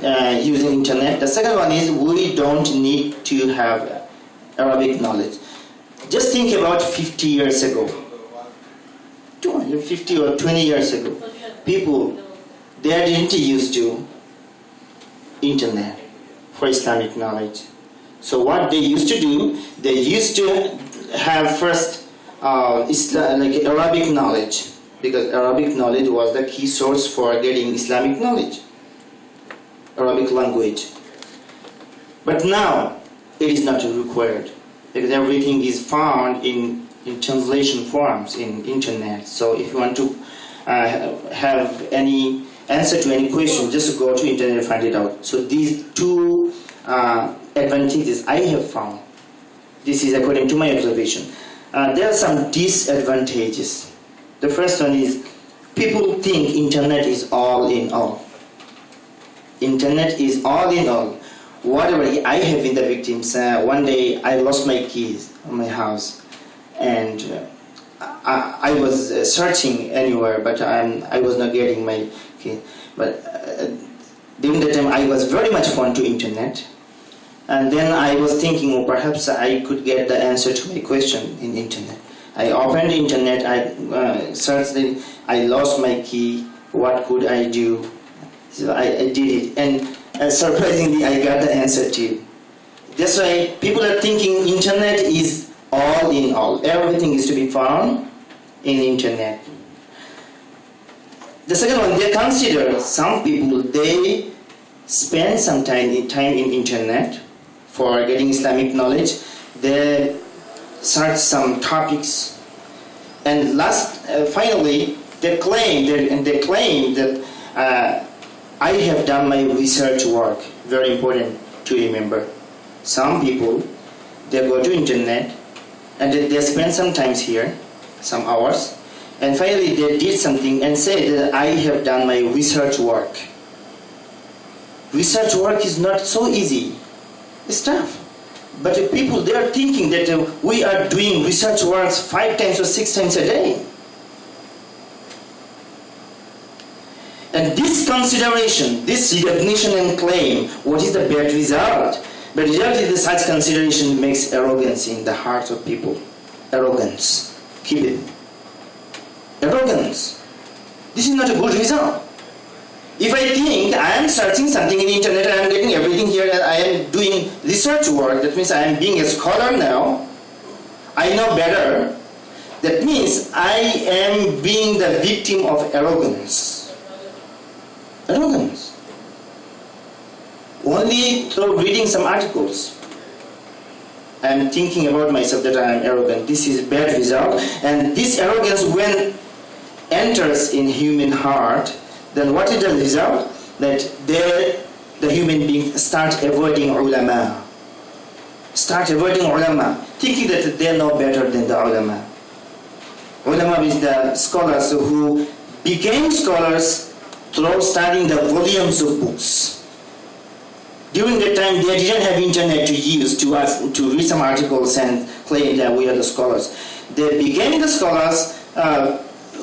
using internet. The second one is we don't need to have Arabic knowledge. Just think about 50 years ago, 250 or 20 years ago, people, they didn't use to internet for Islamic knowledge. So what they used to do, they used to have first like Arabic knowledge, because Arabic knowledge was the key source for getting Islamic knowledge, Arabic language. But now it is not required, because everything is found in translation forms in internet. So if you want to have any answer to any question, just go to internet and find it out. So these two advantages I have found. This is according to my observation. There are some disadvantages. The first one is people think internet is all in all. Internet is all in all. Whatever I have been the victims. One day I lost my keys on my house, and I was searching anywhere, but I was not getting my key. But during that time I was very much fond to internet, and then I was thinking, oh, perhaps I could get the answer to my question in internet. I opened the internet, I searched it, I lost my key, what could I do? So I did it, and surprisingly I got the answer too. That's why people are thinking internet is all in all. Everything is to be found in internet. The second one, they consider, some people, they spend some time in internet for getting Islamic knowledge. They search some topics, and finally they claim that I have done my research work. Very important to remember. Some people, they go to internet and they spend some time here, some hours, and finally they did something and say that I have done my research work. Research work is not so easy. It's tough. But the people, they are thinking that we are doing research works 5 times or 6 times a day. And this consideration, this recognition and claim, what is the bad result? The result is that such consideration makes arrogance in the hearts of people. Arrogance. Keep it. Arrogance. This is not a good result. If I think I am searching something in the internet and I am getting everything here and I am doing research work, that means I am being a scholar now, I know better, that means I am being the victim of arrogance. Arrogance. Only through reading some articles, I am thinking about myself that I am arrogant. This is a bad result, and this arrogance, when enters in human heart, then what is the result? That the human being start avoiding ulama. Start avoiding ulama, thinking that they know better than the ulama. Ulama is the scholars who became scholars through studying the volumes of books. During that time, they didn't have internet to use to read some articles and claim that we are the scholars. They became the scholars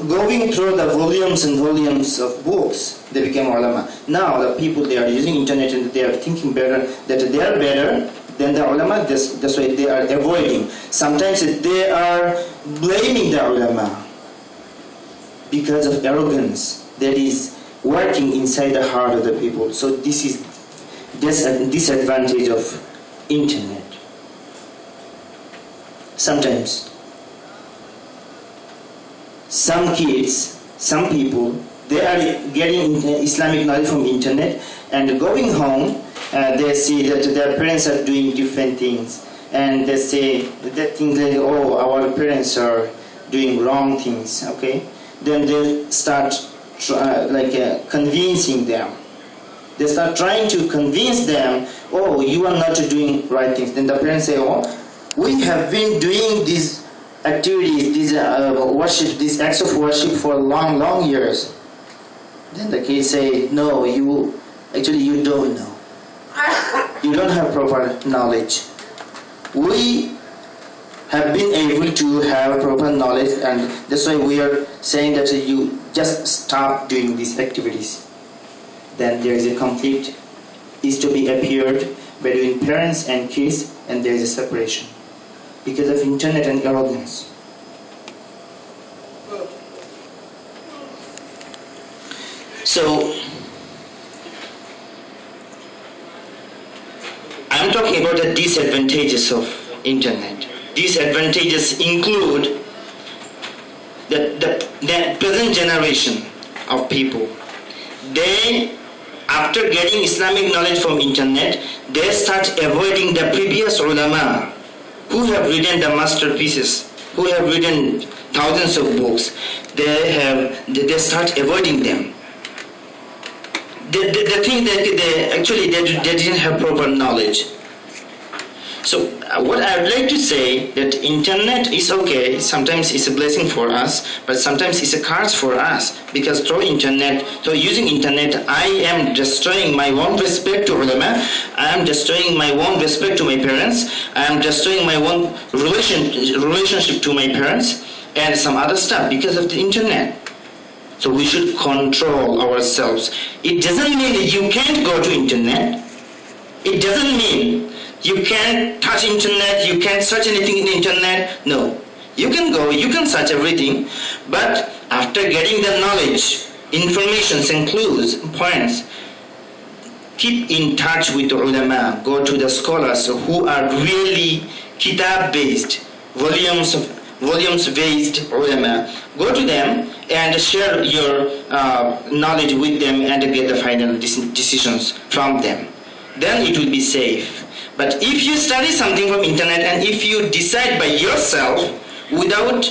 going through the volumes and volumes of books. They became ulama. Now the people, they are using internet and they are thinking better, that they are better than the ulama. That's why they are avoiding. Sometimes they are blaming the ulama because of arrogance that is working inside the heart of the people. So this is a disadvantage of internet. Sometimes some kids, some people, they are getting Islamic knowledge from internet, and going home, they see that their parents are doing different things, and they say that things like, oh, our parents are doing wrong things, okay? Then they start convincing them. They start trying to convince them, oh, you are not doing right things. Then the parents say, oh, we have been doing these activities, these worship, these acts of worship for long years. Then the kids say, no, you don't know. You don't have proper knowledge. We have been able to have proper knowledge, and that's why we are saying that you just stop doing these activities. Then there is a conflict is to be appeared between parents and kids, and there is a separation because of internet and arrogance. So I'm talking about the disadvantages of internet. Disadvantages include the present generation of people. They, after getting Islamic knowledge from internet, they start avoiding the previous ulama who have written the masterpieces, who have written thousands of books. They start avoiding them. They think that they didn't have proper knowledge. So what I would like to say that internet is okay, sometimes it's a blessing for us, but sometimes it's a curse for us, because through using internet, I am destroying my own respect to ulama, I am destroying my own respect to my parents, I am destroying my own relationship to my parents, and some other stuff because of the internet. So we should control ourselves. It doesn't mean that you can't go to internet. It doesn't mean you can't touch internet, you can't search anything in the internet. No. You can go, you can search everything, but after getting the knowledge, information and clues, points, keep in touch with the ulama. Go to the scholars who are really kitab-based, volumes-based ulama. Go to them and share your knowledge with them and get the final decisions from them. Then it will be safe. But if you study something from internet and if you decide by yourself without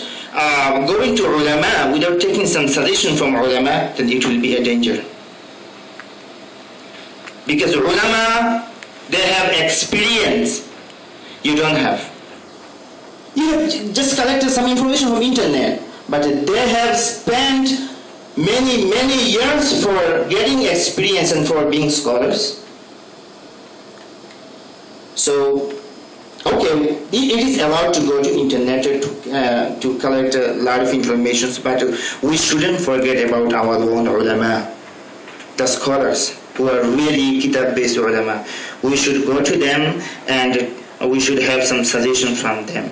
going to ulama, without taking some suggestion from ulama, then it will be a danger. Because ulama, they have experience. You don't have. You have just collected some information from internet, but they have spent many years for getting experience and for being scholars. So, okay, it is allowed to go to internet to collect a lot of information, but we shouldn't forget about our own ulama, the scholars who are really kitab-based ulama. We should go to them and we should have some suggestion from them.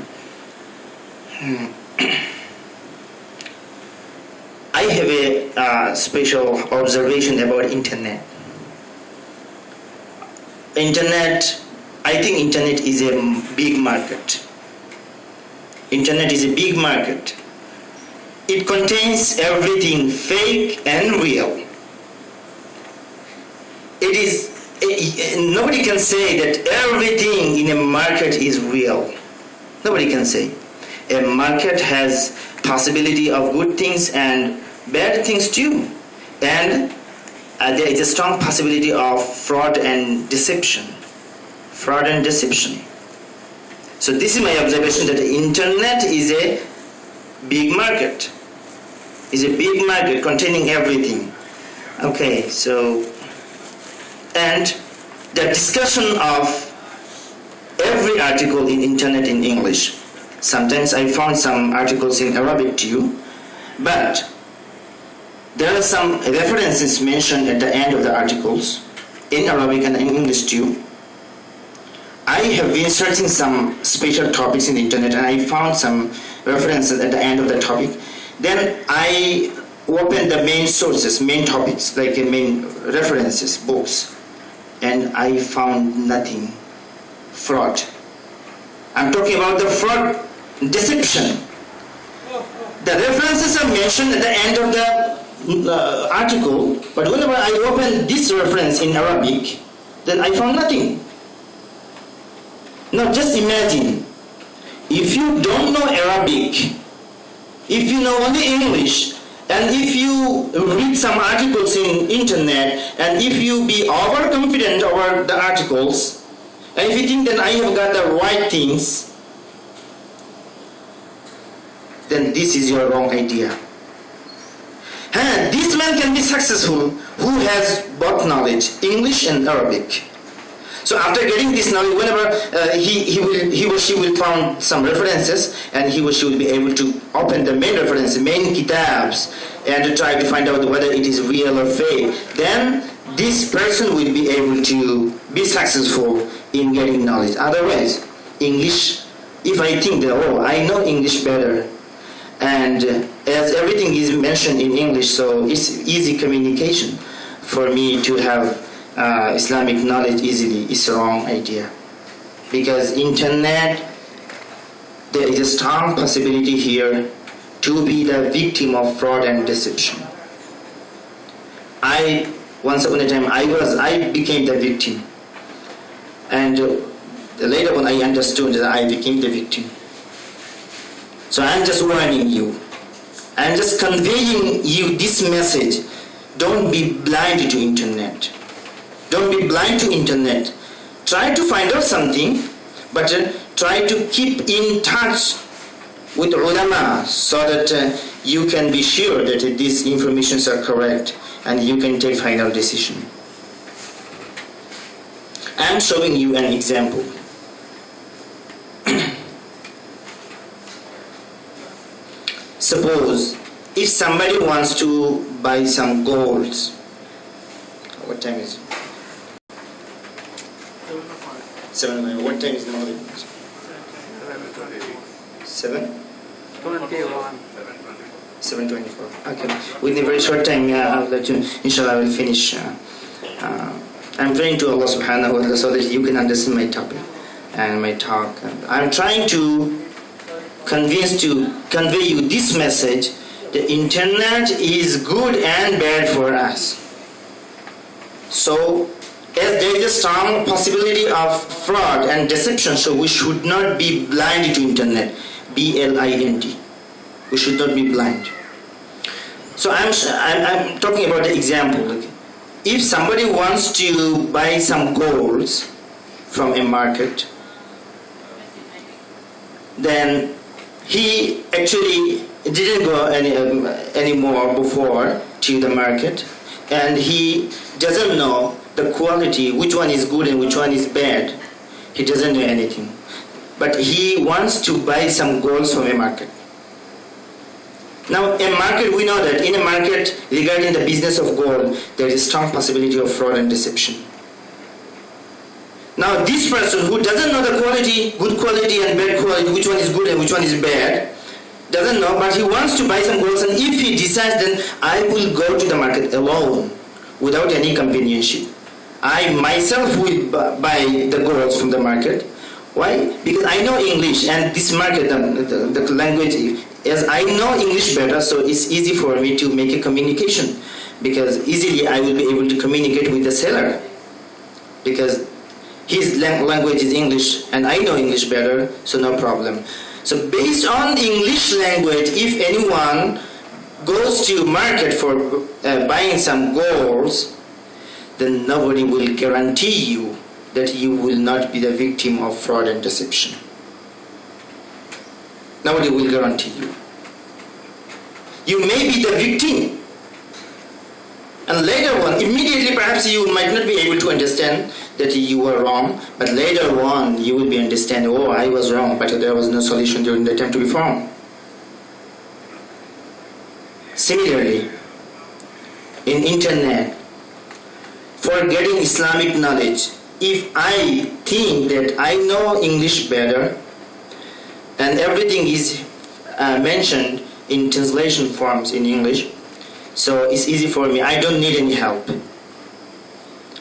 I have a special observation about internet. I think internet is a big market. Internet is a big market. It contains everything fake and real. Nobody can say that everything in a market is real. Nobody can say. A market has possibility of good things and bad things too. And there is a strong possibility of fraud and deception. So this is my observation, that the internet is a big market. Is a big market containing everything. Okay, so, and the discussion of every article in internet in English. Sometimes I found some articles in Arabic too, but there are some references mentioned at the end of the articles in Arabic and in English too. I have been searching some special topics in the internet and I found some references at the end of the topic. Then I opened the main sources, main topics, like main references, books, and I found nothing. Fraud. I'm talking about the fraud, deception. The references are mentioned at the end of the article, but whenever I open this reference in Arabic, then I found nothing. Now just imagine, if you don't know Arabic, if you know only English, and if you read some articles in internet, and if you be overconfident over the articles, and if you think that I have got the right things, then this is your wrong idea. This man can be successful who has both knowledge, English and Arabic. So after getting this knowledge, whenever he or she will find some references, and he or she will be able to open the main reference, main kitabs, and to try to find out whether it is real or fake. Then this person will be able to be successful in getting knowledge. Otherwise, English, if I think that, oh, I know English better, and as everything is mentioned in English, so it's easy communication for me to have Islamic knowledge easily, is a wrong idea. Because internet, there is a strong possibility here to be the victim of fraud and deception. Once upon a time, I became the victim, and later on I understood that I became the victim. So I'm just warning you. I'm just conveying you this message. Don't be blind to internet. Don't be blind to internet. Try to find out something, but try to keep in touch with ulama so that you can be sure that these informations are correct and you can take final decision. I'm showing you an example. Suppose if somebody wants to buy some golds. What time is it? 7. What time is the morning? 7? 7:24. Okay. Within a very short time, I'll let you. Inshallah, I will finish. I'm praying to Allah Subhanahu wa Taala so that you can understand my topic and my talk. I'm trying to convey you this message. The internet is good and bad for us. So, as there is a strong possibility of fraud and deception, so we should not be blind to internet. blind. We should not be blind. So I'm talking about the example. If somebody wants to buy some golds from a market, then he actually didn't go anymore before to the market, and he doesn't know the quality, which one is good and which one is bad. He doesn't know anything. But he wants to buy some golds from a market. Now, a market, we know that in a market regarding the business of gold, there is strong possibility of fraud and deception. Now, this person who doesn't know the quality, good quality and bad quality, which one is good and which one is bad, doesn't know, but he wants to buy some golds, and if he decides, then I will go to the market alone, without any companionship. I myself will buy the golds from the market. Why? Because I know English, and this market, the language, as I know English better, so it's easy for me to make a communication, because easily I will be able to communicate with the seller, because his language is English and I know English better, so no problem. So based on English language, if anyone goes to market for buying some golds, then nobody will guarantee you that you will not be the victim of fraud and deception. Nobody will guarantee you. You may be the victim, and later on, immediately perhaps you might not be able to understand that you were wrong, but later on you will be understanding, oh, I was wrong, but there was no solution during the time to be found. Similarly, in internet, for getting Islamic knowledge, if I think that I know English better and everything is mentioned in translation forms in English, so it's easy for me. I don't need any help.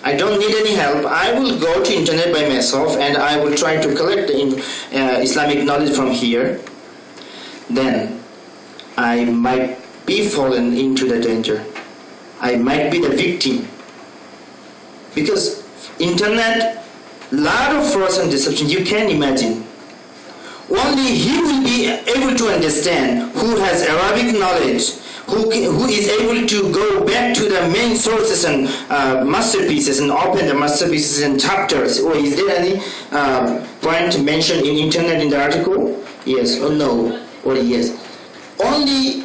I don't need any help. I will go to internet by myself and I will try to collect the Islamic knowledge from here. Then I might be fallen into the danger. I might be the victim. Because internet, lot of frauds and deception, you can imagine. Only he will be able to understand who has Arabic knowledge, who is able to go back to the main sources and masterpieces and open the masterpieces and chapters. Or is there any point mentioned in internet in the article? Yes or no or yes. Only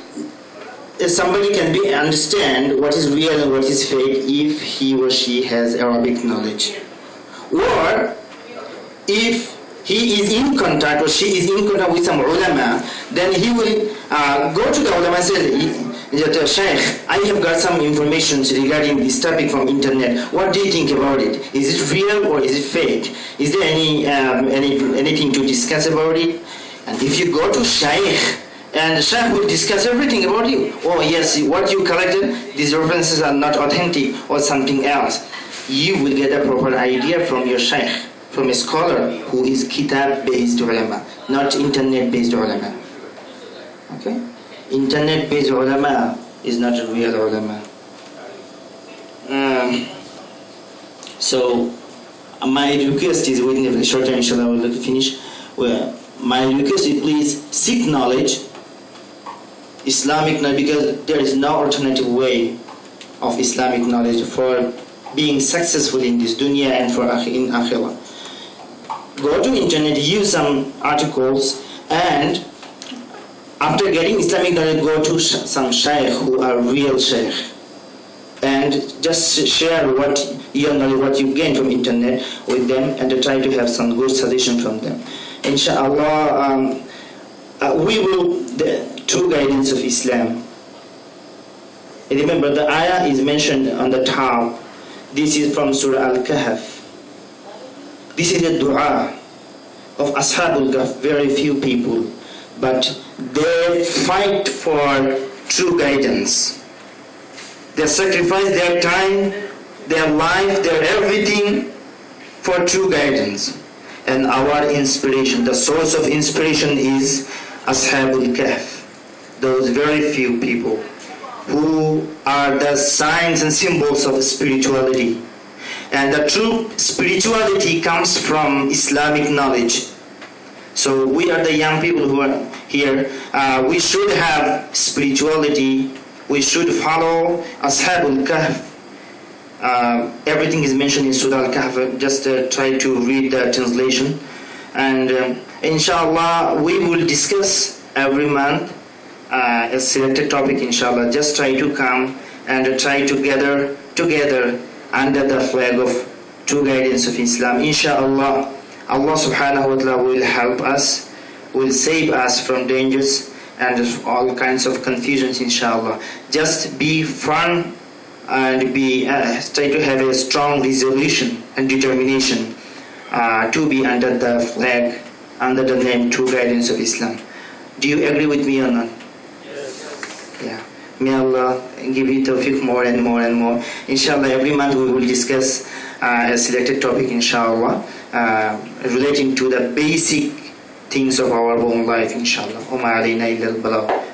somebody can understand what is real and what is fake if he or she has Arabic knowledge. Or if he is in contact or she is in contact with some ulama, then he will go to the ulama and say, that Shaykh, I have got some information regarding this topic from internet. What do you think about it? Is it real or is it fake? Is there anything to discuss about it? And if you go to Shaykh, and the Shaykh will discuss everything about you. Oh yes, what you collected, these references are not authentic or something else. You will get a proper idea from your Shaykh, from a scholar who is kitab-based ulama, not internet-based ulama. Okay? Internet-based ulama is not a real ulama. So my request is, within a very short time, inshallah, I will let you finish. Well, my request is, please seek knowledge, Islamic knowledge, because there is no alternative way of Islamic knowledge for being successful in this dunya and for in akhirah. Go to internet, use some articles, and after getting Islamic knowledge, go to some shaykh who are real shaykh, and just share what you know, what you gain from internet with them, and try to have some good suggestion from them. Inshallah, we will the true guidance of Islam. Remember, the ayah is mentioned on the top. This is from Surah Al-Kahf. This is a dua of Ashabul Kahf, very few people, but they fight for true guidance. They sacrifice their time, their life, their everything for true guidance. And our inspiration, the source of inspiration is Ashabul Kahf, those very few people who are the signs and symbols of spirituality. And the true spirituality comes from Islamic knowledge. So we are the young people who are here. We should have spirituality. We should follow Ashabul Kahf. Everything is mentioned in Surah Al-Kahf. Just try to read the translation. And inshallah, we will discuss every month a selected topic, inshallah. Just try to come and try to gather together under the flag of true guidance of Islam. Inshallah, Allah subhanahu wa ta'ala will help us, will save us from dangers and all kinds of confusions, inshallah. Just be firm and try to have a strong resolution and determination to be under the flag, under the name true guidance of Islam. Do you agree with me or not? Yeah. May Allah give you tawfiq more and more and more. Inshallah, every month we will discuss a selected topic, inshallah, relating to the basic things of our own life, inshallah.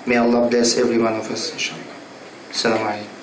May Allah bless every one of us, inshallah. Assalamu alaikum.